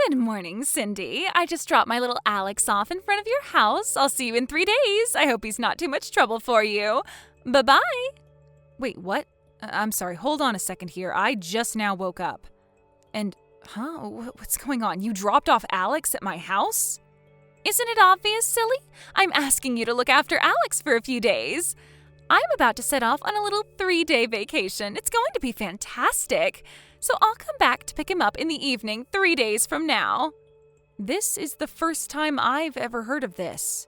Good morning, Cindy. I just dropped my little Alex off in front of your house. I'll see you in 3 days. I hope he's not too much trouble for you. Bye-bye. Wait, what? I'm sorry, hold on a second here. I just now woke up. And, what's going on? You dropped off Alex at my house? Isn't it obvious, silly? I'm asking you to look after Alex for a few days. I'm about to set off on a little 3-day vacation. It's going to be fantastic. So I'll come back to pick him up in the evening 3 days from now. This is the first time I've ever heard of this.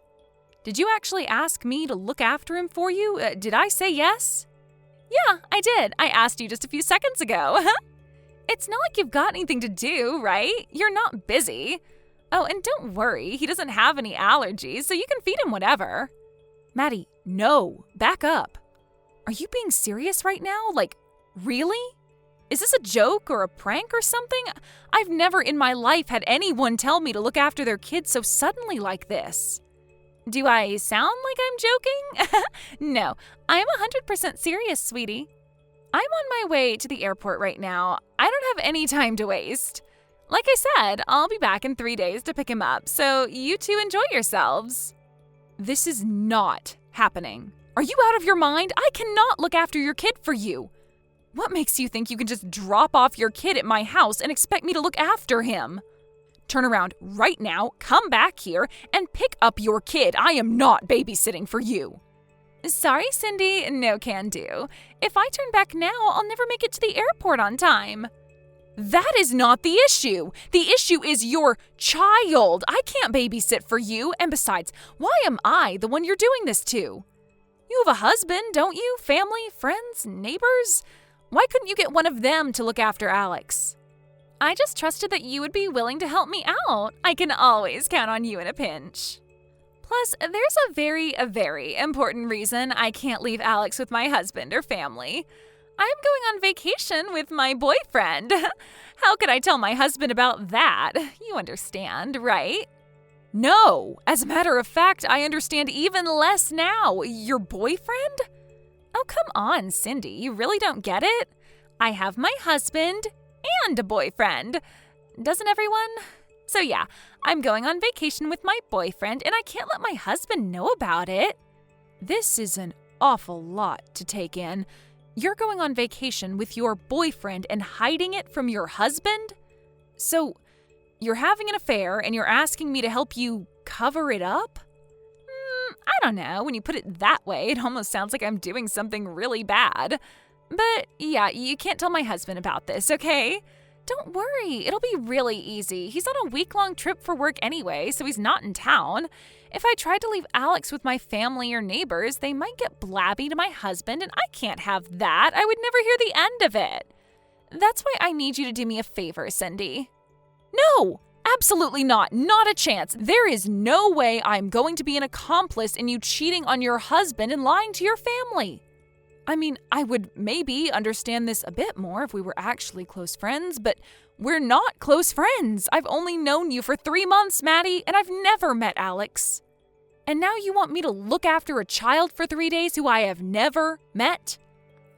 Did you actually ask me to look after him for you? Did I say yes? Yeah, I did. I asked you just a few seconds ago. It's not like you've got anything to do, right? You're not busy. Oh, and don't worry, he doesn't have any allergies, so you can feed him whatever. Maddie, no, back up. Are you being serious right now? Like, really? Is this a joke or a prank or something? I've never in my life had anyone tell me to look after their kids so suddenly like this. Do I sound like I'm joking? No, I'm 100% serious, sweetie. I'm on my way to the airport right now. I don't have any time to waste. Like I said, I'll be back in 3 days to pick him up, so you two enjoy yourselves. This is not happening. Are you out of your mind? I cannot look after your kid for you. What makes you think you can just drop off your kid at my house and expect me to look after him? Turn around right now, come back here, and pick up your kid. I am not babysitting for you. Sorry, Cindy, no can do. If I turn back now, I'll never make it to the airport on time. That is not the issue. The issue is your child. I can't babysit for you, and besides, why am I the one you're doing this to? You have a husband, don't you? Family, friends, neighbors? Why couldn't you get one of them to look after Alex? I just trusted that you would be willing to help me out. I can always count on you in a pinch. Plus, there's a very important reason I can't leave Alex with my husband or family. I'm going on vacation with my boyfriend. How could I tell my husband about that? You understand, right? No, as a matter of fact, I understand even less now. Your boyfriend? Oh, come on, Cindy, you really don't get it? I have my husband and a boyfriend. Doesn't everyone? So yeah, I'm going on vacation with my boyfriend and I can't let my husband know about it. This is an awful lot to take in. You're going on vacation with your boyfriend and hiding it from your husband? So, you're having an affair and you're asking me to help you cover it up? I don't know. When you put it that way, it almost sounds like I'm doing something really bad. But yeah, you can't tell my husband about this, okay? Don't worry, it'll be really easy. He's on a week-long trip for work anyway, so he's not in town. If I tried to leave Alex with my family or neighbors, they might get blabby to my husband, and I can't have that. I would never hear the end of it. That's why I need you to do me a favor, Cindy. No, absolutely not. Not a chance. There is no way I'm going to be an accomplice in you cheating on your husband and lying to your family. I mean, I would maybe understand this a bit more if we were actually close friends, but we're not close friends. I've only known you for 3 months, Maddie, and I've never met Alex. And now you want me to look after a child for 3 days who I have never met?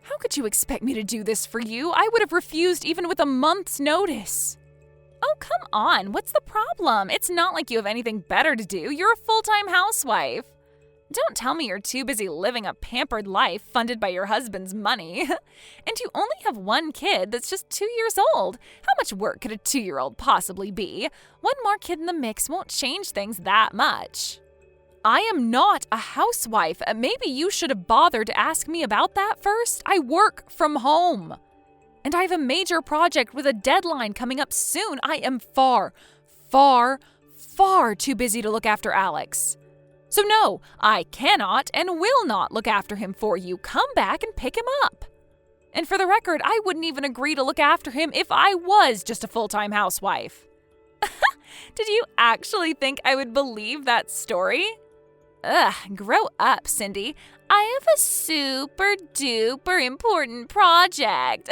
How could you expect me to do this for you? I would have refused even with a month's notice. Oh, come on. What's the problem? It's not like you have anything better to do. You're a full-time housewife. Don't tell me you're too busy living a pampered life funded by your husband's money. And you only have one kid that's just 2 years old. How much work could a 2-year-old possibly be? One more kid in the mix won't change things that much. I am not a housewife. Maybe you should have bothered to ask me about that first. I work from home. And I have a major project with a deadline coming up soon. I am far too busy to look after Alex. So no, I cannot and will not look after him for you. Come back and pick him up. And for the record, I wouldn't even agree to look after him if I was just a full-time housewife. Did you actually think I would believe that story? Ugh, grow up, Cindy. I have a super duper important project.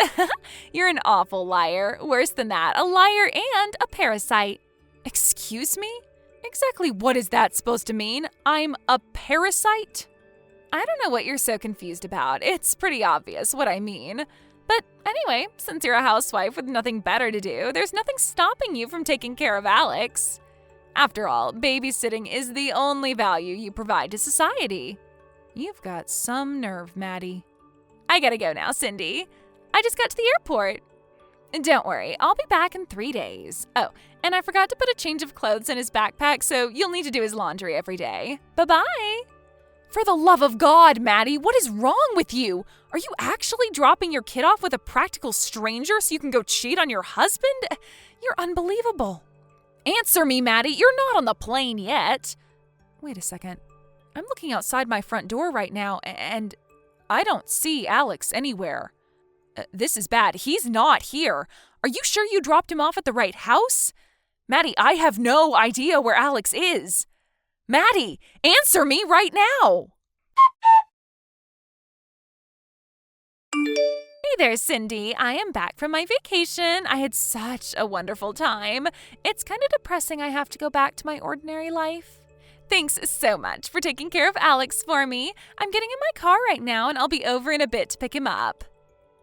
You're an awful liar. Worse than that, a liar and a parasite. Excuse me? Exactly what is that supposed to mean? I'm a parasite? I don't know what you're so confused about. It's pretty obvious what I mean. But anyway, since you're a housewife with nothing better to do, there's nothing stopping you from taking care of Alex. After all, babysitting is the only value you provide to society. You've got some nerve, Maddie. I gotta go now, Cindy. I just got to the airport. Don't worry, I'll be back in 3 days. Oh, and I forgot to put a change of clothes in his backpack, so you'll need to do his laundry every day. Bye-bye. For the love of God, Maddie, what is wrong with you? Are you actually dropping your kid off with a practical stranger so you can go cheat on your husband? You're unbelievable. Answer me, Maddie. You're not on the plane yet. Wait a second. I'm looking outside my front door right now, and I don't see Alex anywhere. This is bad. He's not here. Are you sure you dropped him off at the right house? Maddie, I have no idea where Alex is. Maddie, answer me right now. Hey there, Cindy. I am back from my vacation. I had such a wonderful time. It's kind of depressing I have to go back to my ordinary life. Thanks so much for taking care of Alex for me. I'm getting in my car right now, and I'll be over in a bit to pick him up.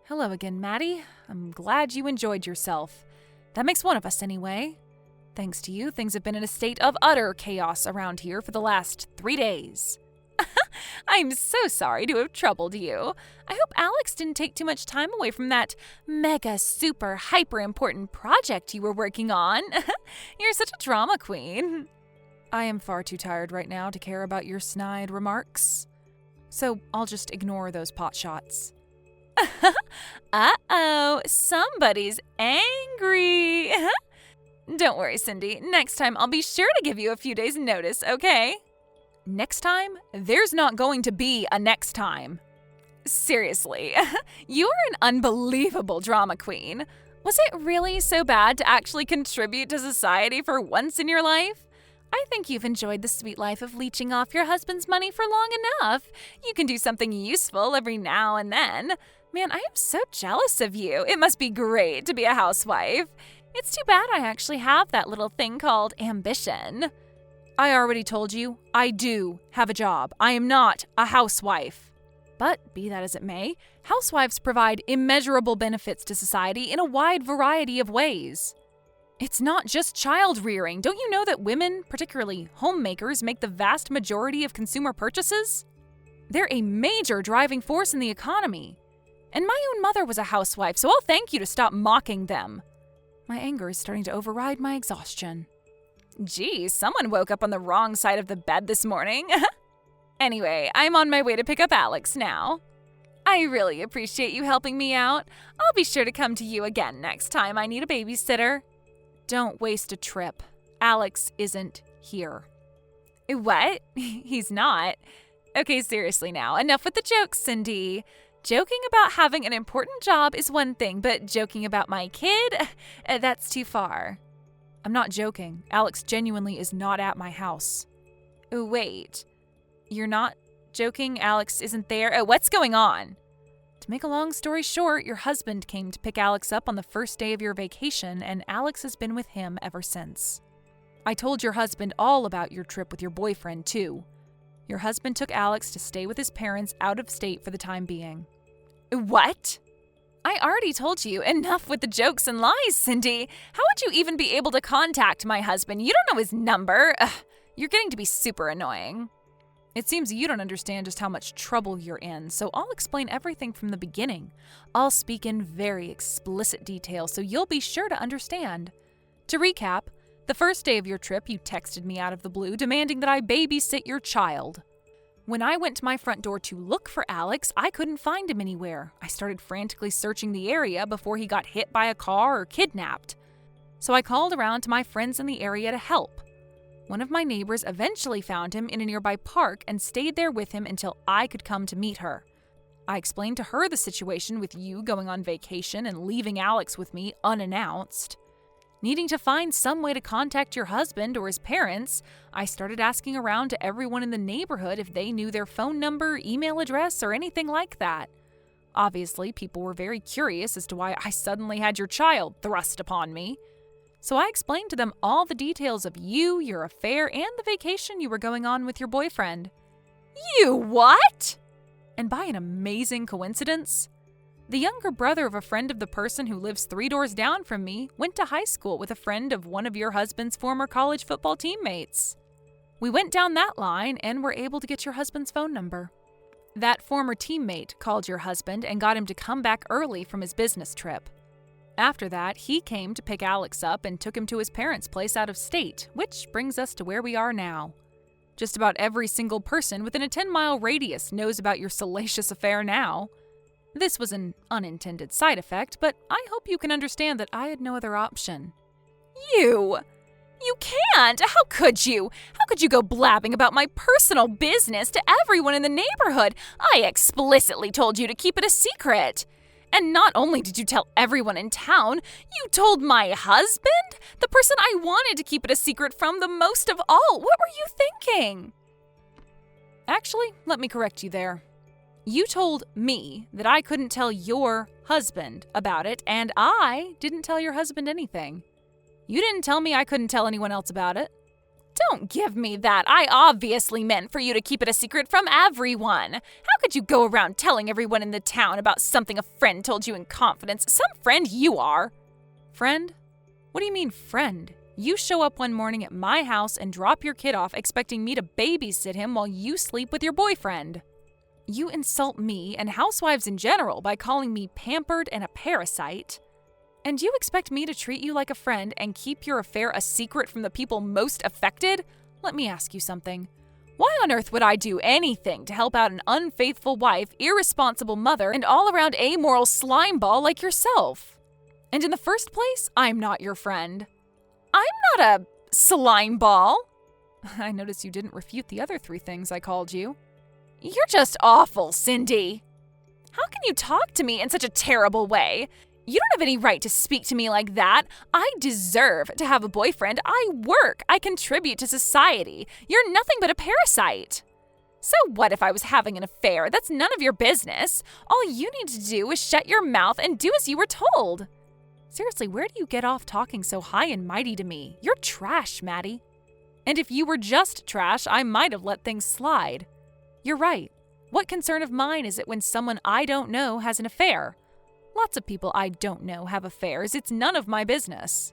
Hello again, Maddie. I'm glad you enjoyed yourself. That makes one of us anyway. Thanks to you, things have been in a state of utter chaos around here for the last 3 days. I'm so sorry to have troubled you. I hope Alex didn't take too much time away from that mega super hyper important project you were working on. You're such a drama queen. I am far too tired right now to care about your snide remarks. So I'll just ignore those pot shots. Uh-oh, somebody's angry. Don't worry, Cindy. Next time I'll be sure to give you a few days' notice, okay? Next time? There's not going to be a next time. Seriously, you're an unbelievable drama queen. Was it really so bad to actually contribute to society for once in your life? I think you've enjoyed the sweet life of leeching off your husband's money for long enough. You can do something useful every now and then. Man, I am so jealous of you. It must be great to be a housewife. It's too bad I actually have that little thing called ambition. I already told you, I do have a job. I am not a housewife. But be that as it may, housewives provide immeasurable benefits to society in a wide variety of ways. It's not just child rearing. Don't you know that women, particularly homemakers, make the vast majority of consumer purchases? They're a major driving force in the economy. And my own mother was a housewife, so I'll thank you to stop mocking them. My anger is starting to override my exhaustion. Geez, someone woke up on the wrong side of the bed this morning. Anyway, I'm on my way to pick up Alex now. I really appreciate you helping me out. I'll be sure to come to you again next time I need a babysitter. Don't waste a trip. Alex isn't here. What? He's not? Okay, seriously now. Enough with the jokes, Cindy. Joking about having an important job is one thing, but joking about my kid? That's too far. I'm not joking. Alex genuinely is not at my house. Wait. You're not joking? Alex isn't there? What's going on? To make a long story short, your husband came to pick Alex up on the first day of your vacation, and Alex has been with him ever since. I told your husband all about your trip with your boyfriend, too. Your husband took Alex to stay with his parents out of state for the time being. What? I already told you. Enough with the jokes and lies, Cindy. How would you even be able to contact my husband? You don't know his number. Ugh, you're getting to be super annoying. It seems you don't understand just how much trouble you're in, so I'll explain everything from the beginning. I'll speak in very explicit detail so you'll be sure to understand. To recap, the first day of your trip, you texted me out of the blue demanding that I babysit your child. When I went to my front door to look for Alex, I couldn't find him anywhere. I started frantically searching the area before he got hit by a car or kidnapped. So I called around to my friends in the area to help. One of my neighbors eventually found him in a nearby park and stayed there with him until I could come to meet her. I explained to her the situation with you going on vacation and leaving Alex with me unannounced. Needing to find some way to contact your husband or his parents, I started asking around to everyone in the neighborhood if they knew their phone number, email address, or anything like that. Obviously, people were very curious as to why I suddenly had your child thrust upon me. So I explained to them all the details of you, your affair, and the vacation you were going on with your boyfriend. You what? And by an amazing coincidence, The younger brother of a friend of the person who lives 3 doors down from me went to high school with a friend of one of your husband's former college football teammates. We went down that line and were able to get your husband's phone number. That former teammate called your husband and got him to come back early from his business trip. After that, he came to pick Alex up and took him to his parents' place out of state, which brings us to where we are now. Just about every single person within a 10-mile radius knows about your salacious affair now. This was an unintended side effect, but I hope you can understand that I had no other option. You can't! How could you? How could you go blabbing about my personal business to everyone in the neighborhood? I explicitly told you to keep it a secret. And not only did you tell everyone in town, you told my husband? The person I wanted to keep it a secret from the most of all. What were you thinking? Actually, let me correct you there. You told me that I couldn't tell your husband about it, and I didn't tell your husband anything. You didn't tell me I couldn't tell anyone else about it. Don't give me that. I obviously meant for you to keep it a secret from everyone. How could you go around telling everyone in the town about something a friend told you in confidence? Some friend you are. Friend? What do you mean, friend? You show up one morning at my house and drop your kid off expecting me to babysit him while you sleep with your boyfriend. You insult me and housewives in general by calling me pampered and a parasite. And you expect me to treat you like a friend and keep your affair a secret from the people most affected? Let me ask you something. Why on earth would I do anything to help out an unfaithful wife, irresponsible mother, and all-around amoral slimeball like yourself? And in the first place, I'm not your friend. I'm not a slimeball. I notice you didn't refute the other 3 things I called you. You're just awful, Cindy. How can you talk to me in such a terrible way? You don't have any right to speak to me like that. I deserve to have a boyfriend. I work. I contribute to society. You're nothing but a parasite. So what if I was having an affair? That's none of your business. All you need to do is shut your mouth and do as you were told. Seriously, where do you get off talking so high and mighty to me? You're trash, Maddie. And if you were just trash, I might have let things slide. You're right. What concern of mine is it when someone I don't know has an affair? Lots of people I don't know have affairs. It's none of my business.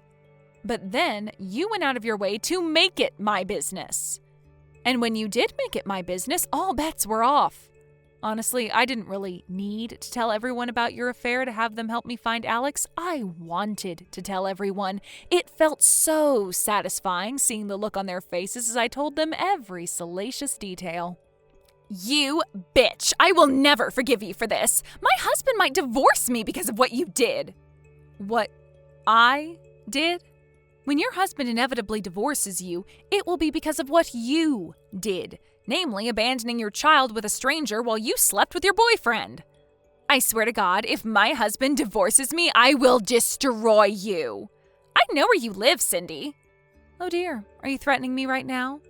But then you went out of your way to make it my business. And when you did make it my business, all bets were off. Honestly, I didn't really need to tell everyone about your affair to have them help me find Alex. I wanted to tell everyone. It felt so satisfying seeing the look on their faces as I told them every salacious detail. You bitch! I will never forgive you for this. My husband might divorce me because of what you did. What I did? When your husband inevitably divorces you, it will be because of what you did, namely abandoning your child with a stranger while you slept with your boyfriend. I swear to God, if my husband divorces me, I will destroy you. I know where you live, Cindy. Oh dear, are you threatening me right now?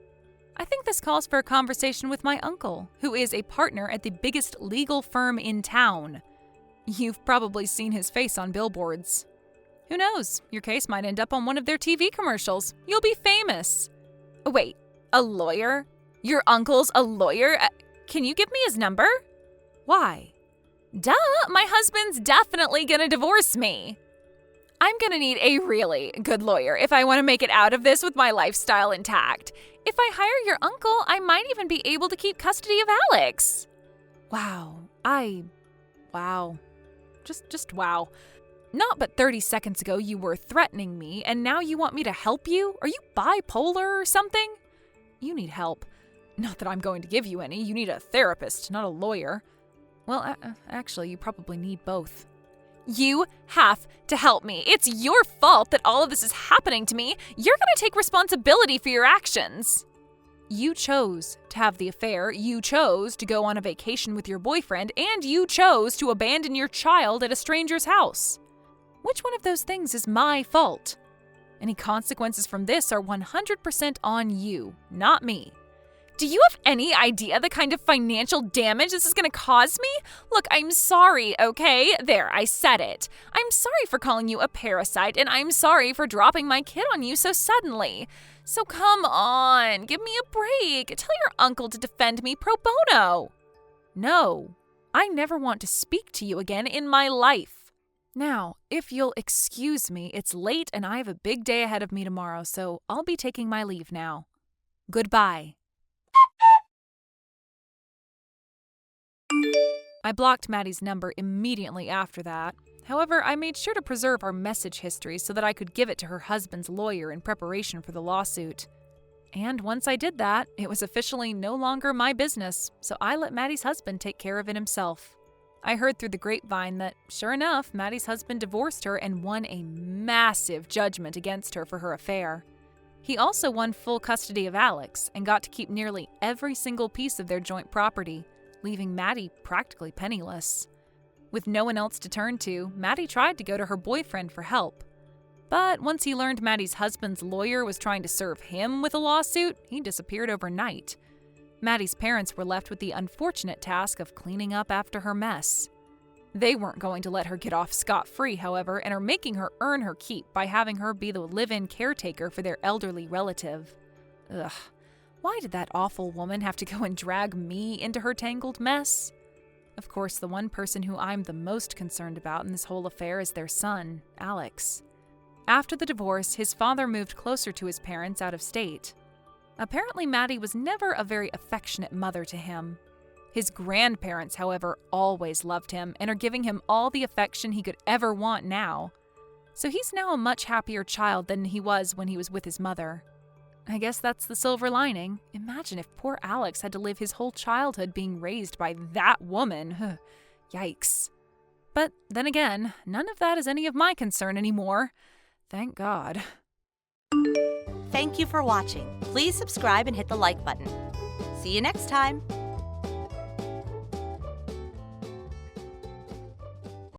I think this calls for a conversation with my uncle, who is a partner at the biggest legal firm in town. You've probably seen his face on billboards. Who knows? Your case might end up on one of their TV commercials. You'll be famous. Wait, a lawyer? Your uncle's a lawyer? Can you give me his number? Why? Duh, my husband's definitely gonna divorce me. I'm gonna need a really good lawyer if I want to make it out of this with my lifestyle intact. If I hire your uncle, I might even be able to keep custody of Alex. Wow. Just wow. Not but 30 seconds ago you were threatening me, and now you want me to help you? Are you bipolar or something? You need help. Not that I'm going to give you any. You need a therapist, not a lawyer. Well, actually, you probably need both. You have to help me. It's your fault that all of this is happening to me. You're going to take responsibility for your actions. You chose to have the affair, you chose to go on a vacation with your boyfriend, and you chose to abandon your child at a stranger's house. Which one of those things is my fault? Any consequences from this are 100% on you, not me. Do you have any idea the kind of financial damage this is going to cause me? Look, I'm sorry, okay? There, I said it. I'm sorry for calling you a parasite, and I'm sorry for dropping my kid on you so suddenly. So come on, give me a break. Tell your uncle to defend me pro bono. No, I never want to speak to you again in my life. Now, if you'll excuse me, it's late and I have a big day ahead of me tomorrow, so I'll be taking my leave now. Goodbye. I blocked Maddie's number immediately after that. However, I made sure to preserve our message history so that I could give it to her husband's lawyer in preparation for the lawsuit. And once I did that, it was officially no longer my business, so I let Maddie's husband take care of it himself. I heard through the grapevine that, sure enough, Maddie's husband divorced her and won a massive judgment against her for her affair. He also won full custody of Alex and got to keep nearly every single piece of their joint property, leaving Maddie practically penniless. With no one else to turn to, Maddie tried to go to her boyfriend for help. But once he learned Maddie's husband's lawyer was trying to serve him with a lawsuit, he disappeared overnight. Maddie's parents were left with the unfortunate task of cleaning up after her mess. They weren't going to let her get off scot-free, however, and are making her earn her keep by having her be the live-in caretaker for their elderly relative. Ugh, why did that awful woman have to go and drag me into her tangled mess? Of course, the one person who I'm the most concerned about in this whole affair is their son, Alex. After the divorce, his father moved closer to his parents out of state. Apparently, Maddie was never a very affectionate mother to him. His grandparents, however, always loved him and are giving him all the affection he could ever want now. So he's now a much happier child than he was when he was with his mother. I guess that's the silver lining. Imagine if poor Alex had to live his whole childhood being raised by that woman. Yikes. But then again, none of that is any of my concern anymore. Thank God. Thank you for watching. Please subscribe and hit the like button. See you next time.